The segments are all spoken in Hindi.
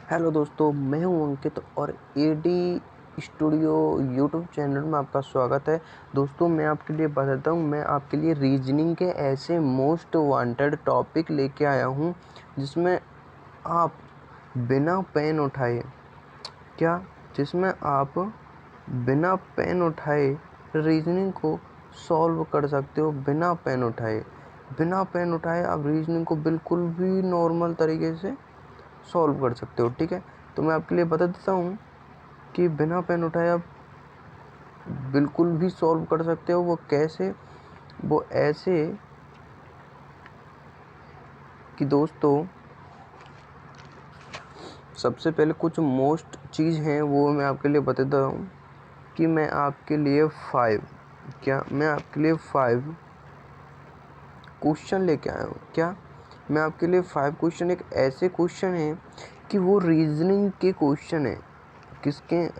हेलो दोस्तों, मैं हूं अंकित और एडी स्टूडियो यूट्यूब चैनल में आपका स्वागत है। दोस्तों, मैं आपके लिए बताता हूं, मैं आपके लिए रीजनिंग के ऐसे मोस्ट वांटेड टॉपिक लेके आया हूं जिसमें आप बिना पेन उठाए जिसमें आप बिना पेन उठाए रीजनिंग को सॉल्व कर सकते हो। बिना पेन उठाए आप रीजनिंग को बिल्कुल भी नॉर्मल तरीके से सॉल्व कर सकते हो। ठीक है, तो मैं आपके लिए बता देता हूँ कि बिना पेन उठाए आप बिल्कुल भी सॉल्व कर सकते हो। वो कैसे? वो ऐसे कि दोस्तों, सबसे पहले कुछ मोस्ट चीज़ हैं वो मैं आपके लिए बता देता हूँ कि मैं आपके लिए फाइव क्वेश्चन लेके आया हूँ। मैं आपके लिए 5 क्वेश्चन, एक ऐसे क्वेश्चन हैं कि वो रीजनिंग के क्वेश्चन है।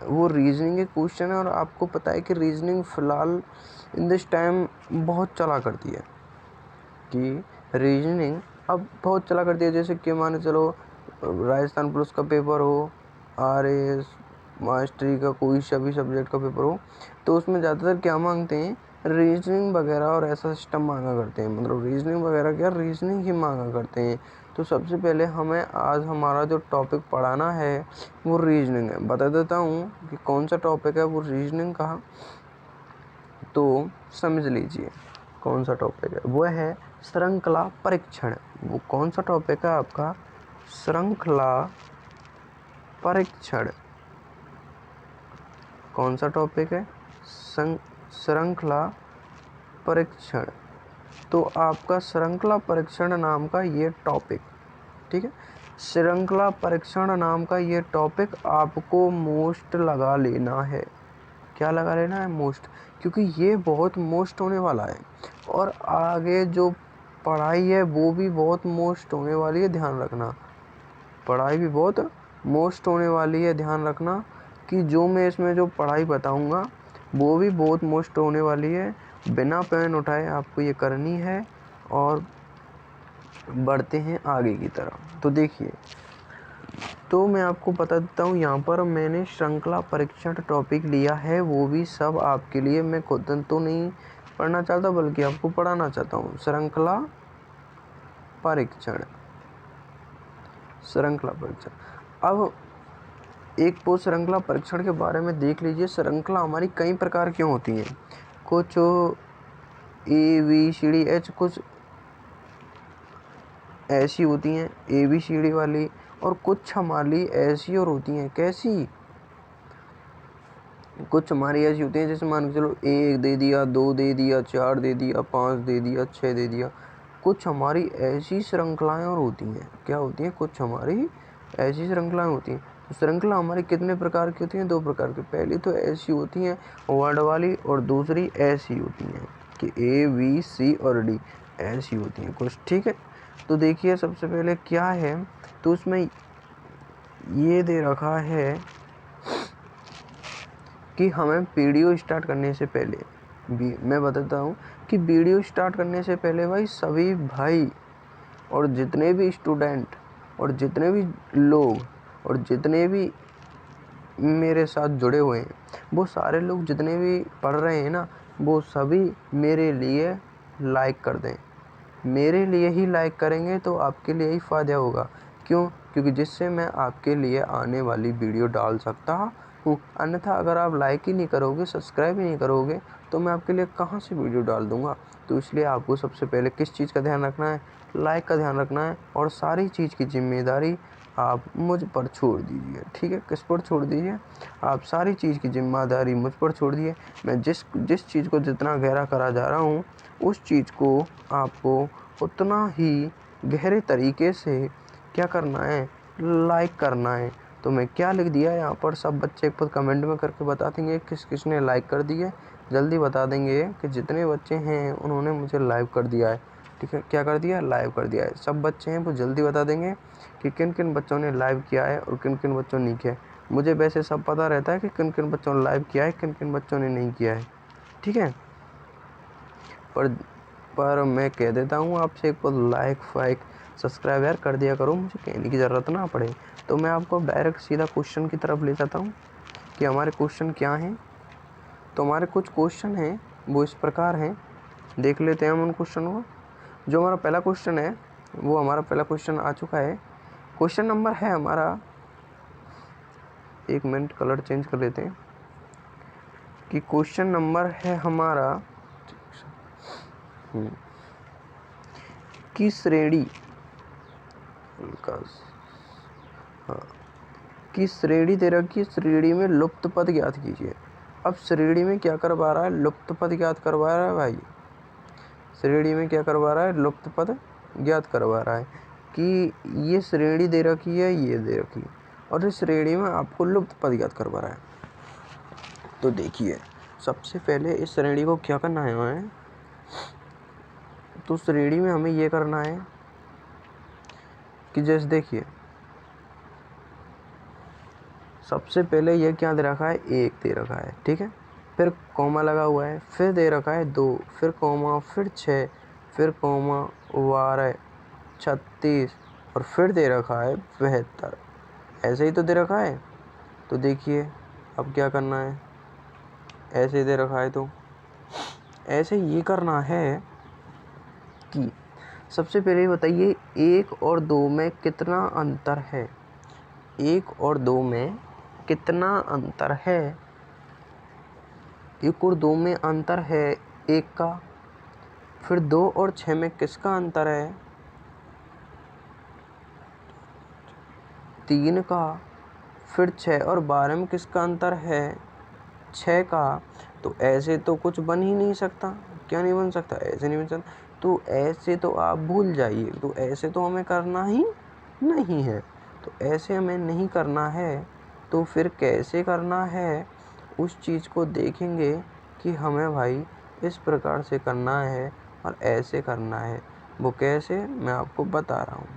वो रीजनिंग के क्वेश्चन है और आपको पता है कि रीजनिंग फ़िलहाल इन दिस टाइम बहुत चला करती है जैसे कि मान चलो राजस्थान पुलिस का पेपर हो, आरएएस मास्टरी का कोई सभी सब्जेक्ट का पेपर हो, तो उसमें ज़्यादातर क्या मांगते हैं, रीजनिंग वगैरह और ऐसा सिस्टम मांगा करते हैं। मतलब रीजनिंग ही मांगा करते हैं। तो सबसे पहले हमें आज हमारा जो टॉपिक पढ़ाना है वो रीजनिंग है। बता देता हूँ कि कौन सा टॉपिक है वो रीजनिंग का, तो समझ लीजिए कौन सा टॉपिक है। वो है श्रृंखला परीक्षण। वो कौन सा टॉपिक है आपका? श्रृंखला परीक्षण। कौन सा टॉपिक है? श्रृंखला परीक्षण। तो आपका श्रृंखला परीक्षण नाम का ये टॉपिक, ठीक है, श्रृंखला परीक्षण नाम का ये टॉपिक आपको मोस्ट लगा लेना है। क्या लगा लेना है? मोस्ट, क्योंकि ये बहुत मोस्ट होने वाला है और आगे जो पढ़ाई है वो भी बहुत मोस्ट होने वाली है। ध्यान रखना, पढ़ाई भी बहुत मोस्ट होने वाली है। ध्यान रखना कि जो मैं इसमें जो पढ़ाई बताऊंगा वो भी बहुत मोस्ट होने वाली है। बिना पेन उठाए आपको ये करनी है और बढ़ते हैं आगे की तरफ। तो देखिए, तो मैं आपको बता देता हूँ, यहाँ पर मैंने श्रृंखला परीक्षण टॉपिक लिया है, वो भी सब आपके लिए। मैं खुद तो नहीं पढ़ना चाहता बल्कि आपको पढ़ाना चाहता हूँ। श्रृंखला परीक्षण। अब एक वो श्रृंखला परीक्षण के बारे में देख लीजिए। श्रृंखला हमारी कई प्रकार की होती हैं। कुछ ABCD कुछ ऐसी होती हैं ABCD वाली, और कुछ हमारी ऐसी और होती हैं। कैसी? कुछ हमारी ऐसी होती हैं जैसे मान के चलो 1 दे दिया, 2 दे दिया, 4 दे दिया, 5 दे दिया, 6 दे दिया। कुछ हमारी ऐसी श्रृंखलाएं और होती हैं। क्या होती हैं? कुछ हमारी ऐसी श्रृंखलाएं होती हैं। तो श्रृंखला हमारी कितने प्रकार की होती हैं? 2 प्रकार की। पहली तो ऐसी होती हैं वर्ड वाली, और दूसरी ऐसी होती हैं कि ABC और D ऐसी होती हैं कुछ। ठीक है, तो देखिए सबसे पहले क्या है, तो उसमें ये दे रखा है कि हमें वीडियो स्टार्ट करने से पहले भी मैं बताता हूँ कि वीडियो स्टार्ट करने से पहले भाई सभी भाई और जितने भी स्टूडेंट और जितने भी लोग और जितने भी मेरे साथ जुड़े हुए हैं, वो सारे लोग जितने भी पढ़ रहे हैं ना, वो सभी मेरे लिए लाइक कर दें। मेरे लिए ही लाइक करेंगे तो आपके लिए ही फ़ायदा होगा। क्यों? क्योंकि जिससे मैं आपके लिए आने वाली वीडियो डाल सकता हूँ। अन्यथा अगर आप लाइक ही नहीं करोगे, सब्सक्राइब ही नहीं करोगे, तो मैं आपके लिए कहाँ से वीडियो डाल दूँगा। तो इसलिए आपको सबसे पहले किस चीज़ का ध्यान रखना है? लाइक का ध्यान रखना है, और सारी चीज़ की जिम्मेदारी आप मुझ पर छोड़ दीजिए। ठीक है, किस पर छोड़ दीजिए? आप सारी चीज़ की जिम्मेदारी मुझ पर छोड़ दीजिए। मैं जिस चीज़ को जितना गहरा करा जा रहा हूँ, उस चीज़ को आपको उतना ही गहरे तरीके से क्या करना है? लाइक करना है। तो मैं क्या लिख दिया यहाँ पर, सब बच्चे एक बार कमेंट में करके बता देंगे किस किसने लाइक कर दिए। जल्दी बता देंगे कि जितने बच्चे हैं उन्होंने मुझे लाइव कर दिया है। ठीक है, क्या कर दिया? लाइव कर दिया है। सब बच्चे हैं वो जल्दी बता देंगे कि किन किन बच्चों ने लाइव किया है और किन किन बच्चों ने नहीं किया है। मुझे वैसे सब पता रहता है कि किन किन बच्चों ने लाइव किया है, किन किन बच्चों ने नहीं किया है। ठीक है, पर मैं कह देता हूँ आपसे, एक बार सब्सक्राइब यार कर दिया करो, मुझे कहने की ज़रूरत ना पड़े। तो मैं आपको डायरेक्ट सीधा क्वेश्चन की तरफ ले जाता हूँ कि हमारे क्वेश्चन क्या हैं। तो हमारे कुछ क्वेश्चन हैं वो इस प्रकार हैं, देख लेते हैं हम उन क्वेश्चन को। जो हमारा पहला क्वेश्चन है वो हमारा पहला क्वेश्चन आ चुका है। क्वेश्चन नंबर है हमारा, 1 मिनट कलर चेंज कर लेते हैं, कि क्वेश्चन नंबर है हमारा कि श्रेणी हाँ कि श्रेणी दे रखी है, श्रेणी में लुप्त पद ज्ञात कीजिए। अब श्रेणी में क्या करवा रहा है, लुप्त पद ज्ञात करवा रहा है भाई। श्रेणी में क्या करवा रहा है, लुप्त पद ज्ञात करवा रहा है कि ये श्रेणी दे रखी है, ये दे रखी है, और इस श्रेणी में आपको लुप्त पद ज्ञात करवा रहा है। तो देखिए सबसे पहले इस श्रेणी को क्या करना है हमें, तो श्रेणी में हमें ये करना है कि जैसे देखिए सबसे पहले ये क्या दे रखा है, 1 दे रखा है, ठीक है, फिर कॉमा लगा हुआ है, फिर दे रखा है 2, फिर कॉमा, फिर 6, फिर कॉमा, 12, 36 और फिर दे रखा है 72। ऐसे ही तो दे रखा है। तो देखिए अब क्या करना है, ऐसे ही दे रखा है तो ऐसे ये करना है कि सबसे पहले बताइए 1 और 2 में कितना अंतर है। 1 और 2 में कितना अंतर है, 1 और 2 में अंतर है 1 का, फिर 2 और 6 में किसका अंतर है, 3 का, फिर 6 और 12 में किसका अंतर है, 6 का। तो ऐसे तो कुछ बन ही नहीं सकता, क्या नहीं बन सकता, ऐसे नहीं बन सकता। तो ऐसे तो आप भूल जाइए, तो ऐसे तो हमें करना ही नहीं है, तो ऐसे हमें नहीं करना है। तो फिर कैसे करना है उस चीज़ को देखेंगे कि हमें भाई इस प्रकार से करना है और ऐसे करना है। वो कैसे मैं आपको बता रहा हूँ।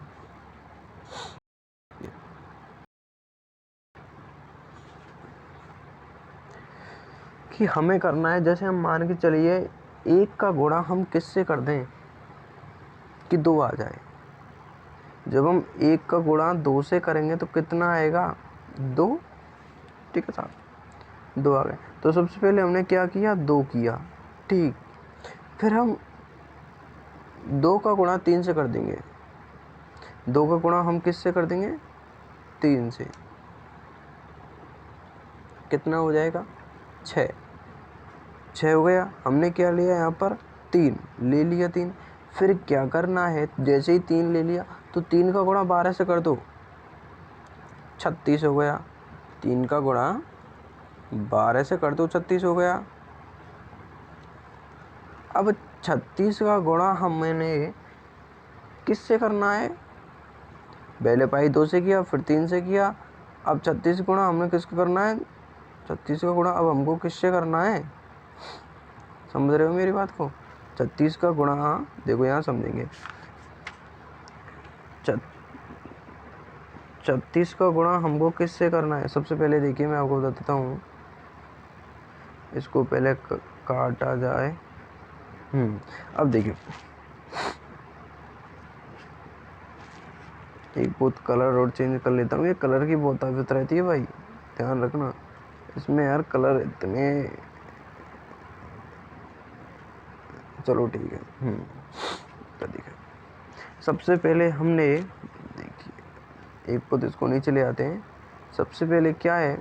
कि हमें करना है, जैसे हम मान के चलिए 1 का गुणा हम किससे कर दें कि 2 आ जाए। जब हम 1 का गुणा 2 से करेंगे तो कितना आएगा, 2, ठीक है साहब, 2 आ गए। तो सबसे पहले हमने क्या किया, 2 किया, ठीक। फिर हम 2 का गुणा 3 से कर देंगे। 2 का गुणा हम किससे कर देंगे, 3 से, कितना हो जाएगा, 6 हो गया। हमने क्या लिया यहाँ पर, 3 ले लिया, 3। फिर क्या करना है, जैसे ही 3 ले लिया तो 3 का गुणा 12 से कर दो, 36 हो गया। 3 का गुणा 12 से कर दो, 36 हो गया। अब 36 का गुणा हमने किससे करना है, पहले पाई 2 से किया, फिर 3 से किया। अब 36 गुणा हमने किसको करना है, 36 का गुणा अब हमको किससे करना है, समझ रहे हो मेरी बात को। 36 का गुणा, देखो यहाँ समझेंगे, 36 का गुणा हमको किससे करना है। सबसे पहले देखिए मैं आपको बता देता हूँ, इसको पहले काटा जाए। अब देखिए एक बहुत कलर और चेंज कर लेता हूँ, ये कलर की बहुत आदत रहती है भाई, ध्यान रखना इसमें यार, कलर इतने, चलो ठीक है। तो देखिए सबसे पहले हमने, देखिए एक पुत इसको नीचे ले आते हैं। सबसे पहले क्या है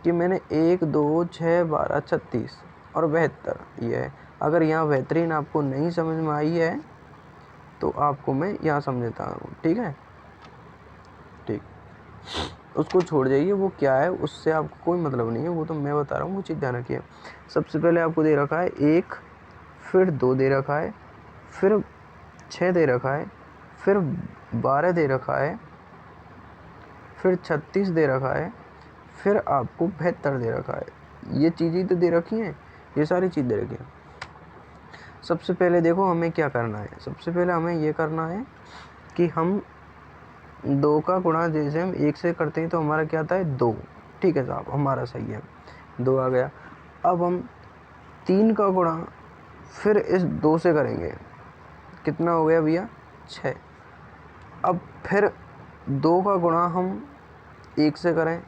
कि मैंने 1, 2, 6, 12, 36 और 72 ये है। अगर यहाँ बेहतरीन आपको नहीं समझ में आई है तो आपको मैं यहाँ समझता हूँ, ठीक है, ठीक, उसको छोड़ जाइए, वो क्या है उससे आपको कोई मतलब नहीं है, वो तो मैं बता रहा हूँ, वो चीज़ ध्यान रखिए। सबसे पहले आपको दे रखा है 1, फिर 2 दे रखा है, फिर 6 दे रखा है, फिर 12 दे रखा है, फिर 36 दे रखा है, फिर आपको 72 दे रखा है। ये चीज़ें तो दे रखी हैं, ये सारी चीज़ दे रखी हैं। सबसे पहले देखो हमें क्या करना है, सबसे पहले हमें ये करना है कि हम 2 का गुणा जैसे हम 1 से करते हैं तो हमारा क्या आता है, 2, ठीक है साहब, हमारा सही है, 2 आ गया। अब हम 3 का गुणा फिर इस 2 से करेंगे, कितना हो गया भैया, 6, अब फिर 2 का गुणा हम 1 से करें,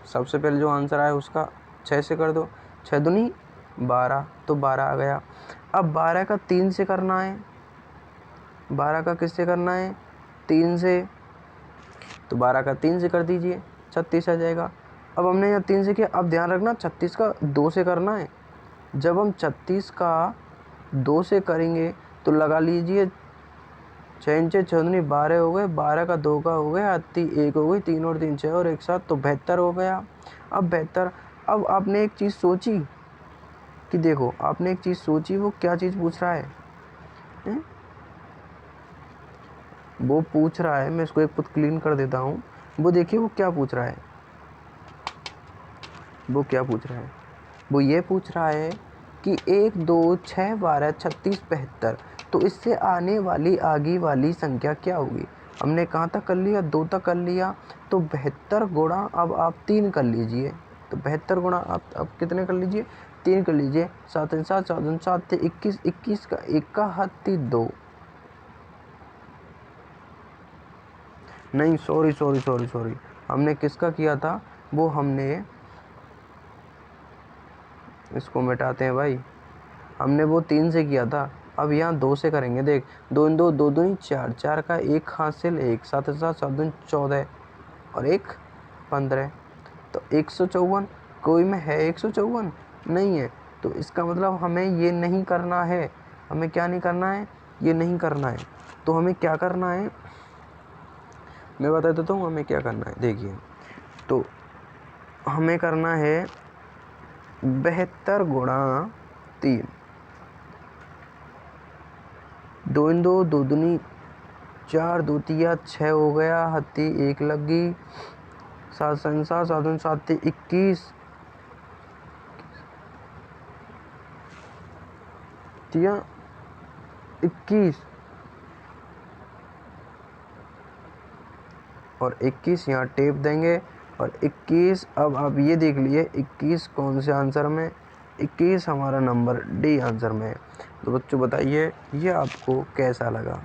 सबसे पहले जो आंसर आया उसका 6 से कर दो, 6 दूनी 12, तो 12 आ गया। अब 12 का 3 से करना है, 12 का किससे करना है, 3 से, तो 12 का 3 से कर दीजिए, 36 आ जाएगा। अब हमने यहाँ 3 से किया, अब ध्यान रखना 36 का 2 से करना है। जब हम 36 का 2 से करेंगे तो लगा लीजिए 6 6 दूनी 12 हो गए, 12 का 2 का हो गया, 1 हो गई, 3 और 3 6 और 1 7, तो 72 हो गया। अब 72, अब आपने एक चीज़ सोची कि देखो, आपने एक चीज़ सोची, वो क्या चीज़ पूछ रहा है? वो पूछ रहा है, मैं इसको एक पुट क्लीन कर देता हूँ। वो देखिए वो क्या पूछ रहा है, वो क्या पूछ रहा है, वो ये पूछ रहा है कि 1 2 6 12 36 72, तो इससे आने वाली आगे वाली संख्या क्या होगी। हमने कहाँ तक कर लिया, 2 तक कर लिया, तो 72 गुणा अब आप 3 कर लीजिए, तो 72 गुणा आप अब कितने कर लीजिए, 3 कर लीजिए, 7 7 7 7 21, 21 का 1 का हाथ 2, नहीं सॉरी, हमने किसका किया था, वो हमने, इसको मिटाते हैं भाई, हमने वो 3 से किया था। अब यहाँ 2 से करेंगे, देख 2 2 2 2 4, 4 का 1 हासिल 1, 7 7 7 2 14 और 1 15, तो 154, कोई में है 154 नहीं है, तो इसका मतलब हमें ये नहीं करना है, हमें क्या नहीं करना है, ये नहीं करना है। तो हमें क्या करना है, मैं बता देता हूँ हमें क्या करना है। देखिए, तो हमें करना है 72 गुणा 3, 2 2 2 दूनी 4, 2 तिया 6 हो गया, हत्ती 1 लग गई, 7 7 7 7 21, तिया 21 और 21 यहाँ टेप देंगे, और 21, अब आप ये देख लिए 21 कौन से आंसर में, 21 हमारा नंबर डी आंसर में है। तो बच्चों बताइए ये आपको कैसा लगा।